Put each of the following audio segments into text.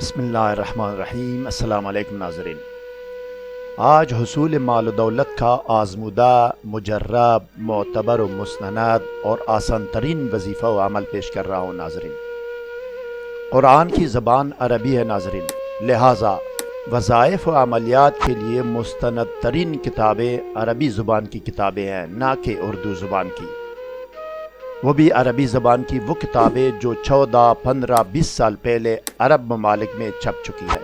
بسم اللہ الرحمن الرحیم۔ السلام علیکم ناظرین۔ آج حصول مال و دولت کا آزمودہ، مجرب، معتبر و مستند اور آسان ترین وظیفہ و عمل پیش کر رہا ہوں ناظرین۔ قرآن کی زبان عربی ہے ناظرین، لہٰذا وظائف و عملیات کے لیے مستند ترین کتابیں عربی زبان کی کتابیں ہیں، نہ کہ اردو زبان کی، وہ بھی عربی زبان کی وہ کتابیں جو 14، 15، 20 سال پہلے عرب ممالک میں چھپ چکی ہے۔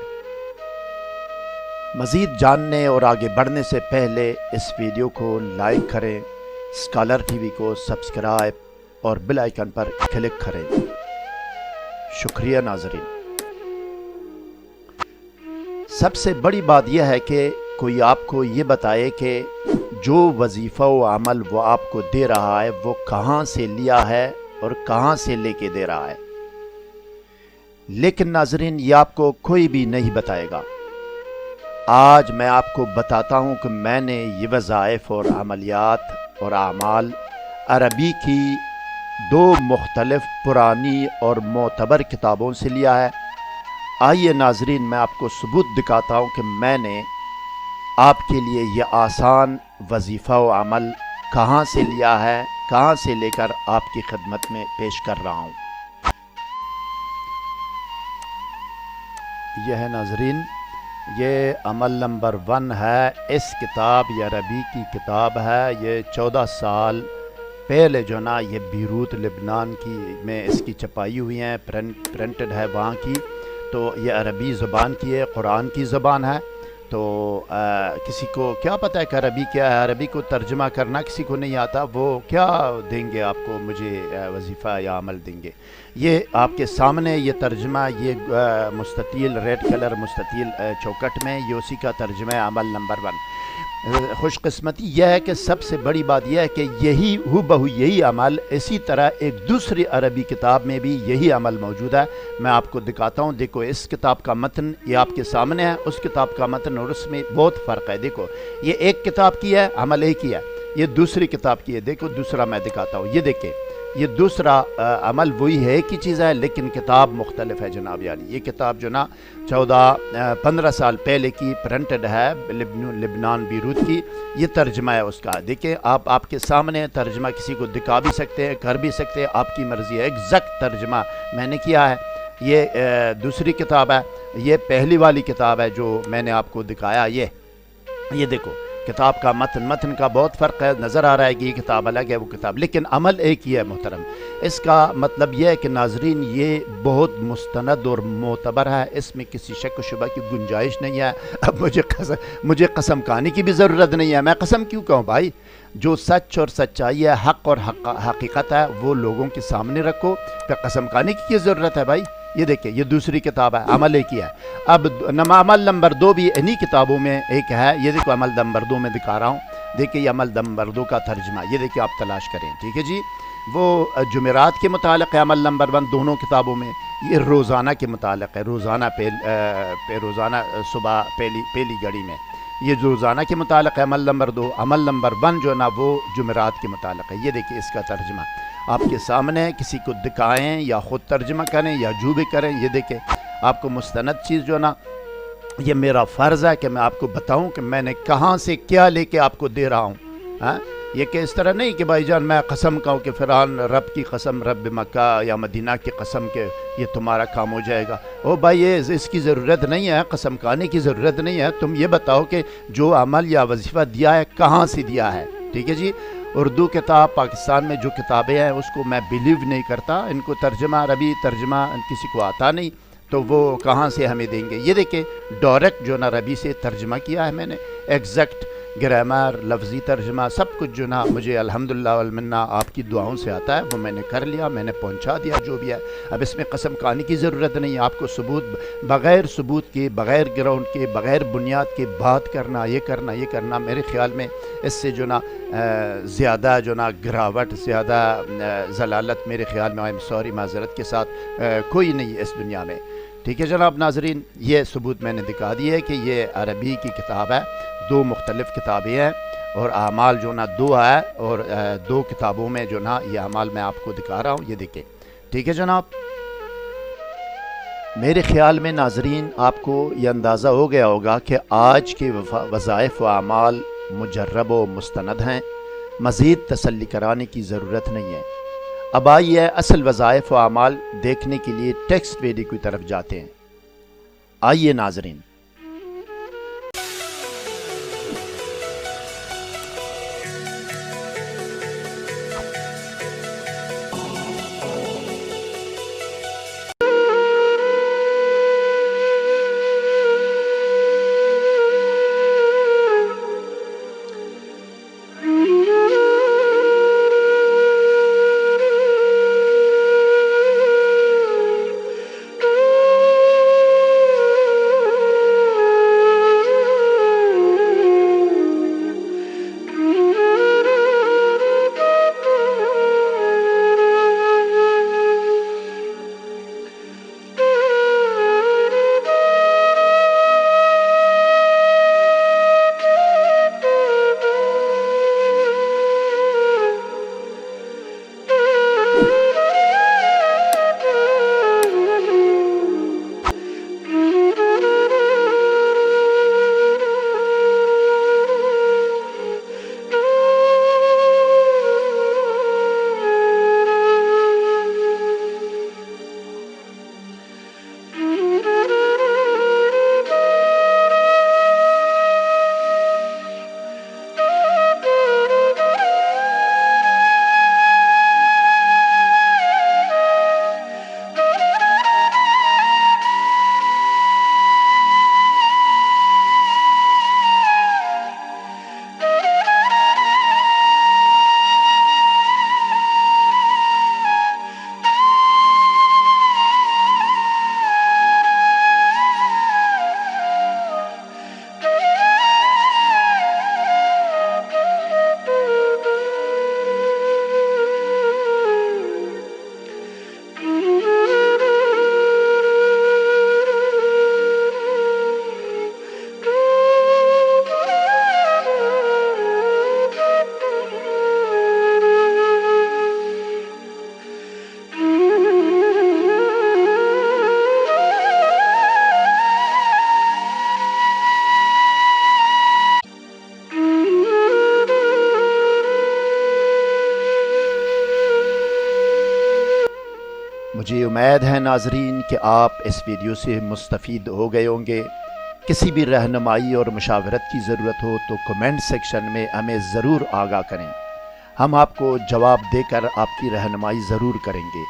مزید جاننے اور آگے بڑھنے سے پہلے اس ویڈیو کو لائک کریں، اسکالر ٹی وی کو سبسکرائب اور بیل آئیکن پر کلک کریں۔ شکریہ ناظرین۔ سب سے بڑی بات یہ ہے کہ کوئی آپ کو یہ بتائے کہ جو وظیفہ و عمل وہ آپ کو دے رہا ہے وہ کہاں سے لیا ہے اور کہاں سے لے کے دے رہا ہے، لیکن ناظرین یہ آپ کو کوئی بھی نہیں بتائے گا۔ آج میں آپ کو بتاتا ہوں کہ میں نے یہ وظائف اور عملیات اور اعمال عربی کی 2 مختلف پرانی اور معتبر کتابوں سے لیا ہے۔ آئیے ناظرین میں آپ کو ثبوت دکھاتا ہوں کہ میں نے آپ کے لیے یہ آسان وظیفہ و عمل کہاں سے لیا ہے، کہاں سے لے کر آپ کی خدمت میں پیش کر رہا ہوں۔ یہ ہے ناظرین، یہ عمل نمبر 1 ہے۔ اس کتاب یہ عربی کی کتاب ہے، یہ 14 سال پہلے جو نا یہ بیروت لبنان کی میں اس کی چھپائی ہوئی ہیں، پرنٹڈ ہے وہاں کی، تو یہ عربی زبان کی ہے، قرآن کی زبان ہے۔ تو کسی کو کیا پتہ ہے کہ عربی کیا ہے؟ عربی کو ترجمہ کرنا کسی کو نہیں آتا، وہ کیا دیں گے آپ کو، مجھے وظیفہ یا عمل دیں گے؟ یہ آپ کے سامنے یہ ترجمہ، یہ مستطیل ریڈ کلر مستطیل چوکٹ میں یہ اسی کا ترجمہ ہے، عمل نمبر 1۔ خوش قسمتی یہ ہے کہ سب سے بڑی بات یہ ہے کہ یہی بہو یہی عمل اسی طرح ایک دوسری عربی کتاب میں بھی یہی عمل موجود ہے۔ میں آپ کو دکھاتا ہوں، دیکھو اس کتاب کا متن یہ آپ کے سامنے ہے، اس کتاب کا متن اور اس میں بہت فرق ہے۔ دیکھو یہ ایک کتاب کی ہے، عمل ایک ہی ہے، یہ دوسری کتاب کی ہے۔ دیکھو دوسرا میں دکھاتا ہوں، یہ دیکھیں یہ دوسرا عمل وہی ہے، ایک ہی چیز ہے لیکن کتاب مختلف ہے جناب یاری۔ یہ کتاب جو نا 14-15 سال پہلے کی پرنٹڈ ہے، لبنان بیروت کی، یہ ترجمہ ہے اس کا۔ دیکھیں آپ کے سامنے ترجمہ کسی کو دکھا بھی سکتے ہیں، کر بھی سکتے ہیں، آپ کی مرضی ہے، ایگزیکٹ ترجمہ میں نے کیا ہے۔ یہ دوسری کتاب ہے، یہ پہلی والی کتاب ہے جو میں نے آپ کو دکھایا۔ یہ دیکھو کتاب کا متن کا بہت فرق ہے، نظر آ رہا ہے کہ یہ کتاب الگ ہے وہ کتاب، لیکن عمل ایک ہی ہے محترم۔ اس کا مطلب یہ ہے کہ ناظرین یہ بہت مستند اور معتبر ہے، اس میں کسی شک و شبہ کی گنجائش نہیں ہے۔ اب مجھے قسم کہانی کی بھی ضرورت نہیں ہے، میں قسم کیوں کہوں بھائی؟ جو سچ اور سچائی ہے، حق اور حقیقت ہے، وہ لوگوں کے سامنے رکھو، پھر قسم کہانی کی کیا ضرورت ہے بھائی؟ یہ دیکھیں یہ دوسری کتاب ہے، عمل ایک ہی ہے۔ اب عمل نمبر 2 بھی انہی کتابوں میں ایک ہے، یہ دیکھو عمل نمبر 2 میں دکھا رہا ہوں، دیکھیں یہ عمل نمبر 2 کا ترجمہ، یہ دیکھیں آپ تلاش کریں، ٹھیک ہے جی۔ وہ جمعرات کے متعلق ہے عمل نمبر 1 دونوں کتابوں میں، یہ روزانہ کے متعلق ہے، روزانہ صبح پہلی گھڑی میں، یہ روزانہ کے متعلق ہے عمل نمبر 2۔ عمل نمبر 1 جو ہے نا وہ جمعرات کے متعلق ہے۔ یہ دیکھیں اس کا ترجمہ آپ کے سامنے، کسی کو دکھائیں یا خود ترجمہ کریں یا جو بھی کریں۔ یہ دیکھیں آپ کو مستند چیز جو ہے نا، یہ میرا فرض ہے کہ میں آپ کو بتاؤں کہ میں نے کہاں سے کیا لے کے آپ کو دے رہا ہوں۔ ہاں یہ کہ اس طرح نہیں کہ بھائی جان میں قسم کہوں کہ فرعون رب کی قسم، رب مکہ یا مدینہ کی قسم کہ یہ تمہارا کام ہو جائے گا۔ او بھائی یہ اس کی ضرورت نہیں ہے، قسم کہنے کی ضرورت نہیں ہے، تم یہ بتاؤ کہ جو عمل یا وظیفہ دیا ہے کہاں سے دیا ہے، ٹھیک ہے جی۔ اردو کتاب پاکستان میں جو کتابیں ہیں اس کو میں بیلیو نہیں کرتا، ان کو ترجمہ عربی ترجمہ کسی کو آتا نہیں، تو وہ کہاں سے ہمیں دیں گے؟ یہ دیکھیں ڈائریکٹ جو نا عربی سے ترجمہ کیا ہے میں نے، ایگزیکٹ گرامر، لفظی ترجمہ سب کچھ جو نا مجھے الحمدللہ والمنہ آپ کی دعاؤں سے آتا ہے، وہ میں نے کر لیا، میں نے پہنچا دیا جو بھی ہے۔ اب اس میں قسم کہانی کی ضرورت نہیں ہے، آپ کو بغیر ثبوت کے، بغیر گراؤنڈ کے، بغیر بنیاد کے بات کرنا، یہ کرنا میرے خیال میں اس سے جو نا زیادہ جو نا گراوٹ، زیادہ ضلالت میرے خیال میں، معذرت کے ساتھ کوئی نہیں اس دنیا میں، ٹھیک ہے جناب ناظرین۔ یہ ثبوت میں نے دکھا دی ہے کہ یہ عربی کی کتاب ہے، 2 مختلف کتابیں ہیں اور اعمال جو نا 2 ہے، اور 2 کتابوں میں جو نا یہ اعمال میں آپ کو دکھا رہا ہوں، یہ دیکھیں، ٹھیک ہے جناب۔ میرے خیال میں ناظرین آپ کو یہ اندازہ ہو گیا ہوگا کہ آج کے وظائف و اعمال مجرب و مستند ہیں، مزید تسلی کرانے کی ضرورت نہیں ہے۔ اب آئیے اصل وظائف و اعمال دیکھنے کے لیے ٹیکسٹ ویڈیو کی طرف جاتے ہیں۔ آئیے ناظرین۔ مجھے امید ہے ناظرین کہ آپ اس ویڈیو سے مستفید ہو گئے ہوں گے۔ کسی بھی رہنمائی اور مشاورت کی ضرورت ہو تو کمنٹ سیکشن میں ہمیں ضرور آگاہ کریں، ہم آپ کو جواب دے کر آپ کی رہنمائی ضرور کریں گے۔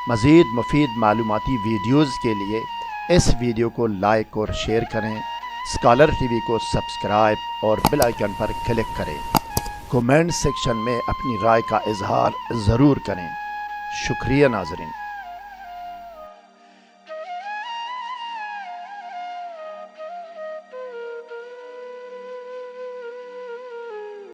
مزید مفید معلوماتی ویڈیوز کے لیے اس ویڈیو کو لائک اور شیئر کریں، اسکالر ٹی وی کو سبسکرائب اور بیل آئیکن پر کلک کریں۔ کمنٹ سیکشن میں اپنی رائے کا اظہار ضرور کریں۔ شکریہ ناظرین۔